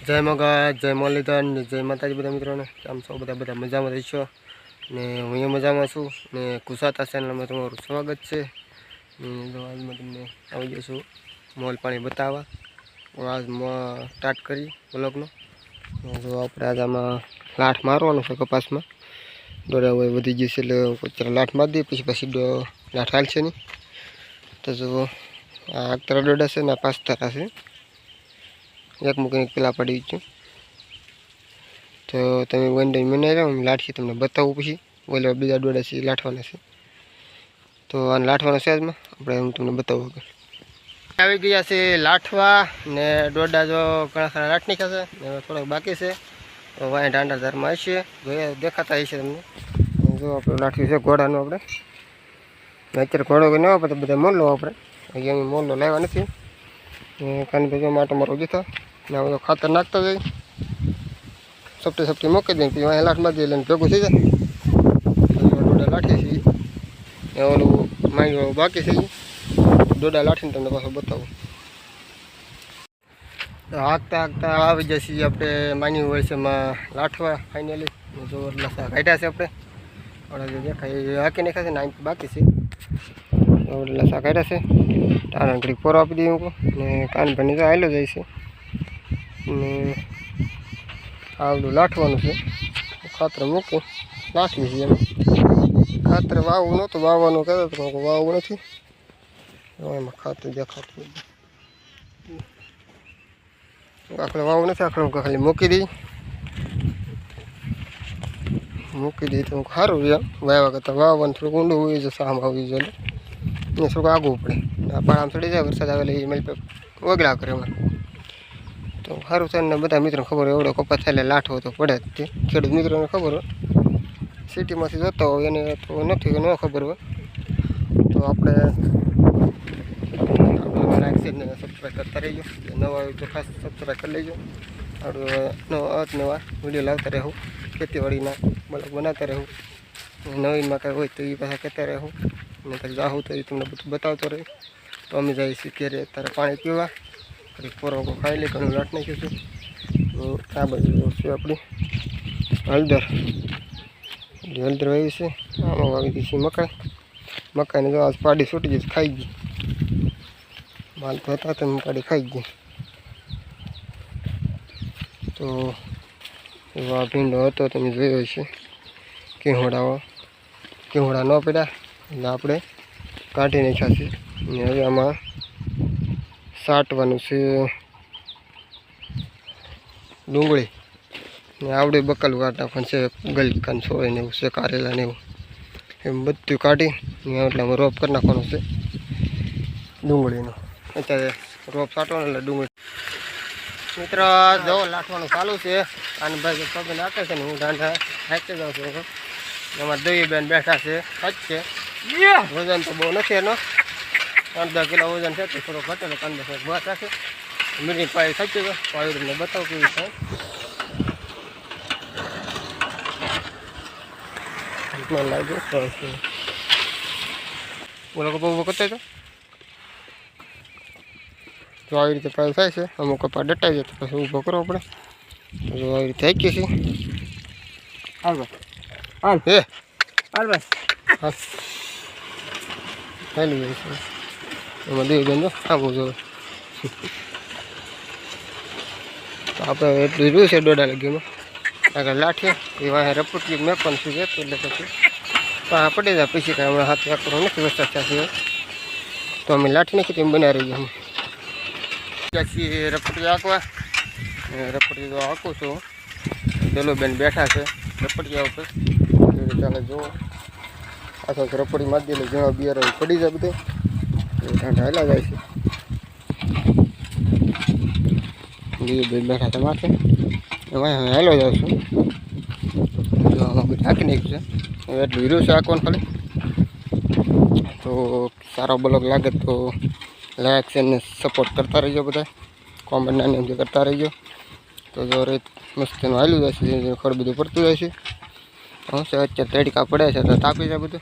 જય મગા, જય મુરલીધર ને જય માતાજી બધા મિત્રોને. આમ છો બધા મજામાં રહીશો ને હું એ મજામાં છું ને કુસાતા ચેનલમાં તમારું સ્વાગત છે. તો આજમાં તમને આવી જઈશું મોલ પાણી બતાવવા. આજ સ્ટાર્ટ કરી બ્લોગનો. જો આપણે આજ આમાં લાઠ મારવાનું છે કપાસમાં. દોરા હોય વધી જશે એટલે લાઠ મારી દઈએ, પછી લાઠ હાલશે નહીં. તો જો આ તરા દોડા છે ને 5 તરા છે. એક મૂકીને પેલા પડી ગયું. તો તમે વંડે મને રહ્યો લાઠી તમને બતાવું, પછી બોલે બીજા દોડા છે લાઠવાના છે. તો આ લાઠવાના છે આજમાં આપણે હું તમને બતાવું કે આવી ગયા છે લાઠવા ને દોડા. જો ઘણા સારા લાઠ નીકળશે ને થોડાક બાકી છે. તો વાય ડાંડા ધારમાં હશે, દેખાતા હશે તમને. જો આપણે લાઠી છે ઘોડાનું. આપણે અત્યારે ઘોડો કે ન વાપરે, બધા મોલ લો વાપરે. અહીંયા મોલ લો લાવ્યા નથી. કાની ભાઈ માટે મારો ગીતો ને બધું ખાતર નાખતા જાય, સપટી મૂકી દઈએ, પછી અહીંયા લાઠ મારી દઈએ એટલે ભેગું થઈ જાય. દોડા લાઠી છે ઓલું માંગ્યું બાકી છે. દોડા લાઠીને તમને પાછું બતાવું. તો હાંકતા આવી જશે આપણે માન્યું હોય છે એમાં લાઠવા ફાઇનલી. જો લસા કાઢ્યા છે આપણે, જે દેખાય હાંકી નાખ્યા છે ને બાકી છે. લસા કાઢ્યા છે. ટાણા ઘડી પોરો આપી દઈએ મૂકું ને કાનભાઈને તો આવેલો જાય છે ને આ બધું લાઠવાનું છે. ખાતર મૂકી લાઠી છે. એમ ખાતર વાવવું નહોતું, વાવવાનું કહેતો હતો, વાવવું નથી. એમાં ખાતર દેખાતું આખરે વાવવું નથી. આખરે ખાલી મૂકી દઈ તો સારું રહે. વાવ્યા કરતાં વાવવાનું થોડુંક ઊંડું હોય છે, સામ આવી જોઈએ ને થોડુંક આગવું પડે. આ પાણામાં ચડી જાય, વરસાદ આવે એટલે એ મેલ વગડા કરે એમાં. તો સારું છે ને બધા મિત્રોને ખબર હોય એવડો કપાસ થાય એટલે લાઠવો તો પડે જ. તે ખેડૂત મિત્રોને ખબર હોય, સિટીમાંથી જોતા હોય એને તો નથી કે ન ખબર હોય. તો આપણે લાઈક છે ને સબસ્ક્રાઈબ કરતા રહીજો. નવા હોય તો ખાસ સબસ્ક્રાઈબ કરી લેજો. આપણે નવા વિડીયો લાવતા રહેવું, ખેતીવાડીના બ્લોગ બનાવતા રહેવું. નવીનમાં કાંઈ હોય તો એ પાછા કહેતા રહેવું. અને પછી જાઉં તો એ તમને બધું બતાવતો રહે. તો અમે જઈએ છીએ ત્યારે અત્યારે પાણી પીવા. પછી પોરો ખાઈ લઈ, ઘણું લાટ નાખ્યું છે. આ બાજુ છે આપણી હળદર વાવી છે. આમાં વાવી દીધી છે મકાઈને. જો આજ પાડી છૂટી ગઈ, ખાઈ ગઈ. માલ તો હતા તમે પાડી ખાઈ ગઈ. તો એવા ભીંડો હતો તમે જોયો છે. કેવડા ન પડ્યા એટલે આપણે કાઢી નાખ્યા છે. અને હવે આમાં સાટવાનું છે ડુંગળી ને આવડે બકાલું કાઢ નાખવાનું છે. ગલકાન છોડે ને એવું છે, કારેલા ને એવું એમ બધું કાઢી ને એટલે આમાં રોપ કરી નાખવાનો છે ડુંગળીનો. અત્યારે રોપ સાટવાનો એટલે ડુંગળી. મિત્ર જો લાઠવાનું ચાલુ છે. અને ભાઈ પગે નાખે છે ને હું દાંડા હાંકતી જાઉં છું. એમાં દવી બેન બેઠા છે. છે વજન તો બહુ નથી એનો, 15 કિલો વજન છે. તો થોડો ઘટેલો 15 વાત રાખે. મીડિયમ પાય થતી ગયો. પાયું તમને બતાવું કેવી છે. લાગ્યો બોલો કપા ઉભો કરતા હતો. તો આવી રીતે પાયું થાય છે. અમુક કપા ડટાઈ જાય તો પછી ઊભો કરવો પડે. તો આવી રીતે હાંકીએ છીએ. હાલ ભાઈ હાલ હે હાલ ભાઈ હાલ હાલી જાય છે. એમાં દઈ બેન જો આવું જોઈએ. તો આપણે એટલું રહ્યું છે દોડા લગીમાં. આગળ લાઠીએ એ વાંહે રપુટલી મેકવાનું છે એટલે પછી પાછા પડી જાય. પછી કાંઈ હમણાં હાથ રાખવાનો નથી, વરસાદ થશે. તો અમે લાઠી નાખી તેમ બનાવી રહીએ. અમે પછી રપટી આંકવા. રપટી તો આંકું છું. દલોબેન બેઠા છે રપટિયા ઉપર. ચાલે જુઓ આખો રપડી મારી દે જણા બિયાર પડી જાય બધે. ઠંડા હેલા જાય છે. બેન બેઠા છે માથે. એમાં હેલો જાઉં છું. જો આમાં બધું હાંકી નાખ્યું છે. હવે એટલું હીરું છે આંકવાનું ખાલી. તો સારો બ્લોગ લાગે તો લાઈક છે ને સપોર્ટ કરતા રહીજો બધા. કોમેન્ટ નાની અમથી કરતા રહીજો. તો જો રેત મસ્તીનું હાલ્યું જાય છે, ખડ બધું પડતું જાય છે. હું છે અત્યારે તડકા પડે છે તો તાપી જાય બધું.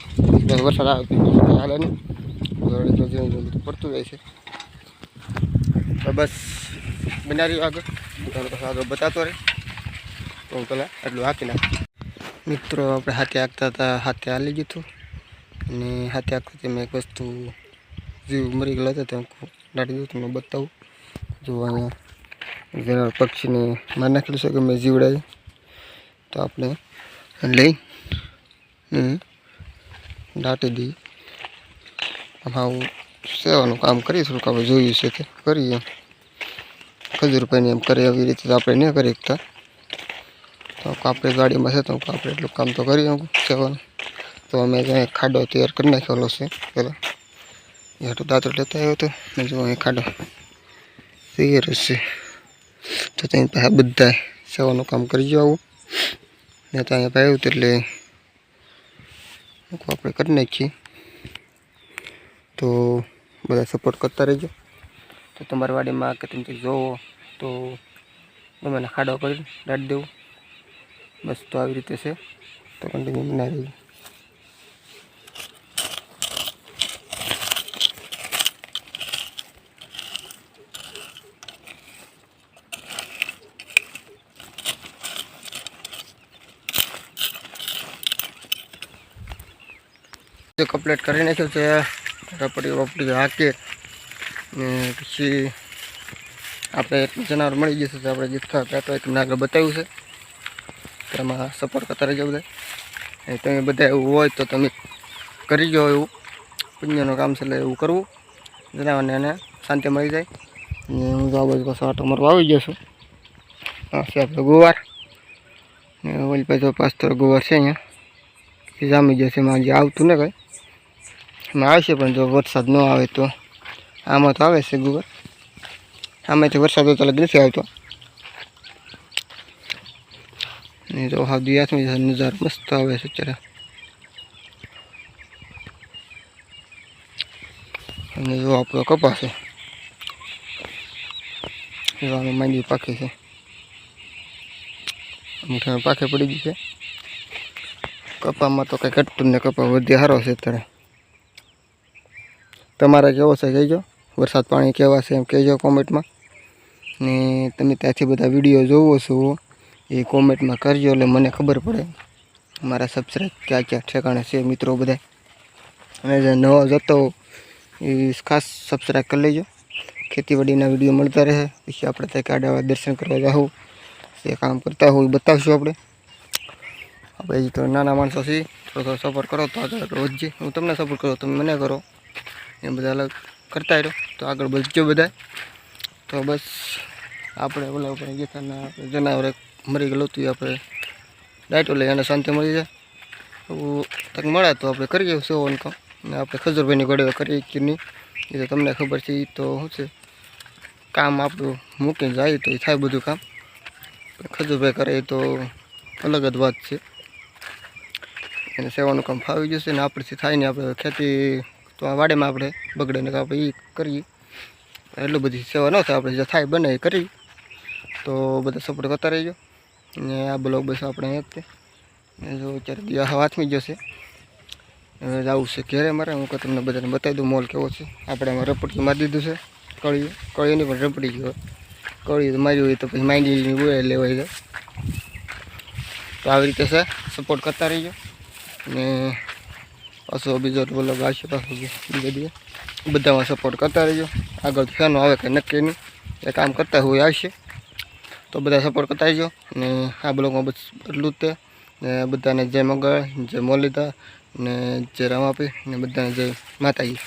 વરસાદ આવે હાલે નહીં, બધું પડતું જાય છે. તો બસ બનાવી આગળ. તમને પછી આગળ બતાવતો રહે તો હું પહેલાં એટલું હાંકી નાખું. મિત્રો આપણે હાથે હાંકતા હતા, હાથે હાલી ગયું હતું અને હાથે હાંકતી મેં એક વસ્તુ જીવ મરી ગયેલો હતો તો હું દાટી દઉં તમને બતાવું. જો અહીંયા જરા પક્ષીને મારી નાખેલું છે કે મેં જીવડાવી, તો આપણે લઈ દાટી દઈએ. આમાં હું સેવાનું કામ કરીશ, થોડુંક આપણે જોયું છે કે કરીએ. ખજૂરભાઈને એમ કરે એવી રીતે આપણે નહીં કરી શકતા, તો આપણે ગાડીમાં છે તો આપણે એટલું કામ તો કરીએ સેવાનું. તો અમે ત્યાં ખાડો તૈયાર કરી નાખેલો છે પહેલાં, એ હાટું દાંતર લેતા આવ્યો હતો ને જો અહીં ખાડો તૈયાર છે. તો ત્યાં પાસે બધા સેવાનું કામ કરી જો આવું ને ત્યાં પાસે આવ્યું એટલે આપણે કરી નાખીએ. તો બધા સપોર્ટ કરતા રહેજો. તો તમારી વાડીમાં કે તમે જોવો તો ગમે ખાડો કરી દાટી દેવું. બસ તો આવી રીતે છે, તો કન્ટિન્યુ બનાવી દેજો. કમ્પ્લીટ કરી નાખ્યું છે, રપડી હાંકીએ ને પછી આપણે એટલું જનાવર મળી જશે તો આપણે જીતતા હતા તો તમને આગળ બતાવ્યું છે. તેમાં સપોર્ટ કરતા રહેજો બધા. અને તમે બધા એવું હોય તો તમે કરી જાઓ, એવું પુણ્યનું કામ છે એટલે એવું કરવું, જનાવરને એને શાંતિ મળી જાય. અને હું તો આ બાજુ પાછો આટો મારવા આવી ગયો છું. આ છે આપણે ગુવાર ને ઓલી પાછો પાસ્તર ગુવાર છે અહીંયા, એ જામી જશે. એમાં જે આવતું ને કંઈ એમાં આવશે, પણ જો વરસાદ ન આવે તો આમાં તો આવે છે ગુવાર. આમાંથી વરસાદ તો નથી આવતો. ને જો હા દિયાસમાં નજારો મસ્ત આવે છે અત્યારે. અને જો આપણો કપાસ છે, આમાં માંડવી પાકી છે, અમુક પાકે પડી ગઈ છે. કપામાં તો કંઈ ઘટતું ને કપા વધી સારો છે અત્યારે. તમારે કેવો છે કહેજો, વરસાદ પાણી કેવા છે એમ કહેજો કોમેન્ટમાં. ને તમે ત્યાંથી બધા વિડીયો જોવો છો એ કોમેન્ટમાં કરજો, એટલે મને ખબર પડે મારા સબસ્ક્રાઈબ ક્યાં ક્યાં ઠેકાણે છે મિત્રો બધા. અને જે નવો જતો એ ખાસ સબસ્ક્રાઈબ કરી લેજો. ખેતીવાડીના વિડીયો મળતા રહે. પછી આપણે ત્યાં કાઢવા દર્શન કરવા જાઉં, એ કામ કરતા હોય બતાવશું આપણે. આપણે તો નાના માણસો છીએ, થોડો સપોર્ટ કરો તો આગળ વધજે. હું તમને સપોર્ટ કરું, તમે મને કરો, એ બધા અલગ કરતા રહ્યો તો આગળ વધજો બધા. તો બસ આપણે ઓલા ઉપર ગીતાના જનાવર મરી ગયેલું હતું, આપણે ડાયટો લઈ અને શાંતિ મળી જાય એવું તક મળે તો આપણે કરીએ સેવન કામ. ને આપણે ખજૂરભાઈની ગળે કરીએ કે નહીં એ તો તમને ખબર છે. એ તો શું છે, કામ આપણું મૂકીને જાય તો એ થાય બધું કામ. ખજૂરભાઈ કરે એ તો અલગ જ વાત છે. એને સેવાનું કામ ફાવી જશે ને આપણેથી થાય ને આપણે ખેતી તો આ વાડીમાં આપણે બગડે ને આપણે એ કરીએ. એટલું બધી સેવા ન થાય, આપણે જે થાય બને એ કરી. તો બધા સપોર્ટ કરતા રહીજો. ને આ બ્લોગ બસ આપણે અહીંયા જ જો અત્યારે દિયા હાથમી જશે. હવે જવું છે ઘેરે મારે. હું તમને બધાને બતાવી દઉં મોલ કેવો છે. આપણે એમાં રપટી મારી દીધું છે, કળીની પણ રપટી ગયો. કળી તો મારી હોય તો પછી માંડી હોય લેવાઈ જાય. તો આવી રીતે છે, સપોર્ટ કરતા રહીજો. ને પાછો બીજો બ્લોગ આવશે પાછો બીજા દિવસ. બધામાં સપોર્ટ કરતા રહીજો. આગળ ફેનો આવે કે નક્કી નહીં, એ કામ કરતા હોય આવશે. તો બધા સપોર્ટ કરતા રહીજો. ને આ બ્લોગમાં બસ એટલું જ તે. ને બધાને જય મંગળ, જય મોલીધા ને જય રામાપી ને બધાને જય માતાજી.